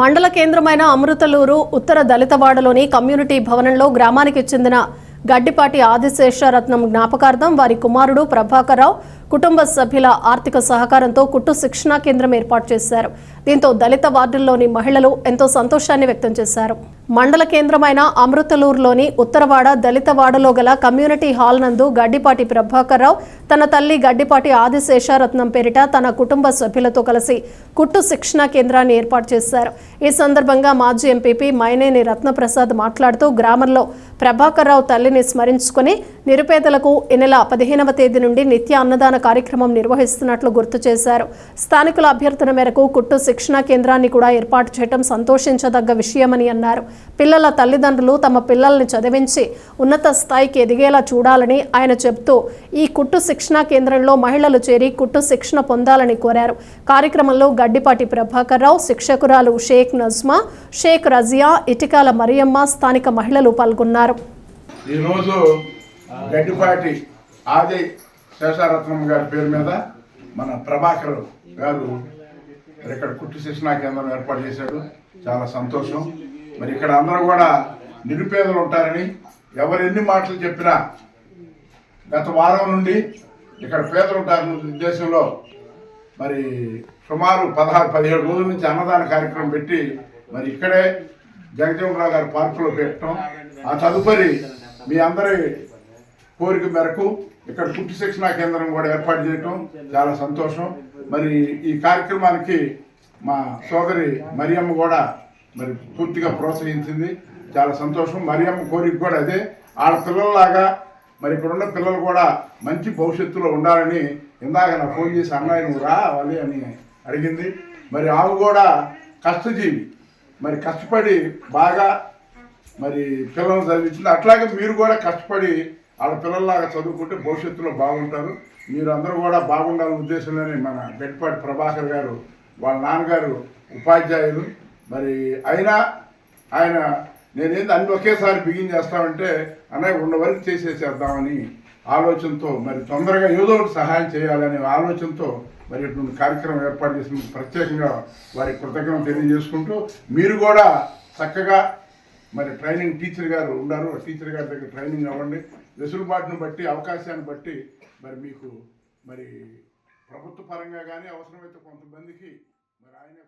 మండల కేంద్రమైన అమృతలూరు ఉత్తర దళితవాడలోని కమ్యూనిటీ భవనంలో గ్రామానికి చెందిన గడ్డిపాటి ఆదిశేషరత్నం జ్ఞాపకార్థం వారి కుమారుడు ప్రభాకర్రావు కుటుంబ సభ్యుల ఆర్థిక సహకారంతో కుట్టు శిక్షణా కేంద్రం ఏర్పాటు చేశారు. దీంతో దళిత వార్డుల్లోని మహిళలు ఎంతో సంతోషాన్ని వ్యక్తం చేశారు. మండల కేంద్రమైన అమృతలూరులోని ఉత్తరవాడ దళితవాడలో గల కమ్యూనిటీ హాల్ నందు గడ్డిపాటి ప్రభాకర్రావు తన తల్లి గడ్డిపాటి ఆదిశేషరత్నం పేరిట తన కుటుంబ సభ్యులతో కలిసి కుట్టు శిక్షణా కేంద్రాన్ని ఏర్పాటు చేశారు. ఈ సందర్భంగా మాజీ ఎంపీపీ మైనేని రత్నప్రసాద్ మాట్లాడుతూ గ్రామంలో ప్రభాకర్రావు తల్లిని స్మరించుకుని నిరుపేదలకు ఈ నెల 15వ తేదీ నుండి నిత్య అన్నదాన కార్యక్రమం నిర్వహిస్తున్నట్లు గుర్తు చేశారు. స్థానికుల అభ్యర్థన మేరకు కుట్టు శిక్షణా కేంద్రాన్ని కూడా ఏర్పాటు చేయడం సంతోషించదగ్గ విషయమని అన్నారు. పిల్లల తల్లిదండ్రులు తమ పిల్లల్ని చదివించి ఉన్నత స్థాయికి ఎదిగేలా చూడాలని ఆయన చెబుతూ ఈ కుట్టు శిక్షణా కేంద్రంలో మహిళలు చేరి కుట్టు శిక్షణ పొందాలని కోరారు. కార్యక్రమంలో గడ్డిపాటి ప్రభాకర్రావు, శిక్షకురాలు షేక్ నజ్మా, షేక్ రజియా, ఇటికాల మరియమ్మ, స్థానిక మహిళలు పాల్గొన్నారు. ఈరోజు గడ్డిపాటి ఆది శేషారత్నం గారి పేరు మీద మన ప్రభాకర్ గారు ఇక్కడ కుట్టు శిక్షణా కేంద్రం ఏర్పాటు చేశాడు. చాలా సంతోషం. మరి ఇక్కడ అందరూ కూడా నిరుపేదలు ఉంటారని ఎవరు ఎన్ని మాటలు చెప్పినా గత వారం నుండి ఇక్కడ పేదలు ఉంటారని ఉద్దేశంలో మరి సుమారు 16-17 రోజుల నుంచి అన్నదాన కార్యక్రమం పెట్టి మరి ఇక్కడే జగజీవనరావు గారి పార్కులో పెట్టడం, ఆ తదుపరి మీ అందరి కోరిక మేరకు ఇక్కడ కుట్టు శిక్షణా కేంద్రం కూడా ఏర్పాటు చేయటం చాలా సంతోషం. మరి ఈ కార్యక్రమానికి మా సోదరి మరియమ్మ కూడా మరి పూర్తిగా ప్రోత్సహించింది. చాలా సంతోషం. మరియమ్మ కోరిక కూడా అదే. ఆడ పిల్లల్లాగా మరి ఇక్కడ ఉన్న పిల్లలు కూడా మంచి భవిష్యత్తులో ఉండాలని ఇందాక నా ఫోన్ చేసి అన్నయ్య నువ్వు రావాలి అని అడిగింది. మరి ఆమె కూడా కష్టజీవి, మరి కష్టపడి బాగా మరి పిల్లలను చదివించింది. అట్లాగే మీరు కూడా కష్టపడి వాళ్ళ పిల్లల్లాగా చదువుకుంటే భవిష్యత్తులో బాగుంటారు. మీరు అందరూ కూడా బాగుండాలనే ఉద్దేశంలోనే మన గడ్డిపాటి ప్రభాకర్ గారు వాళ్ళ నాన్నగారు ఉపాధ్యాయులు. మరి అయినా ఆయన నేనేంది అన్ని ఒకేసారి బిగిన్ చేస్తామంటే అన్నయ్య ఉన్న వరకు చేసేసేద్దామని ఆలోచనతో మరి తొందరగా ఏదో ఒకటి సహాయం చేయాలనే ఆలోచనతో మరి ఇటువంటి కార్యక్రమం ఏర్పాటు చేసిన ప్రత్యేకంగా వారి కృతజ్ఞతలు తెలియజేసుకుంటూ మీరు కూడా చక్కగా మరి ట్రైనింగ్ టీచర్ గారు ఉన్నారు, టీచర్ గారి దగ్గర ట్రైనింగ్ అవ్వండి. వెసులుబాటును బట్టి అవకాశాన్ని బట్టి మరి మీకు మరి ప్రభుత్వ పరంగా కానీ అవసరమైతే కొంతమందికి మరి ఆయనే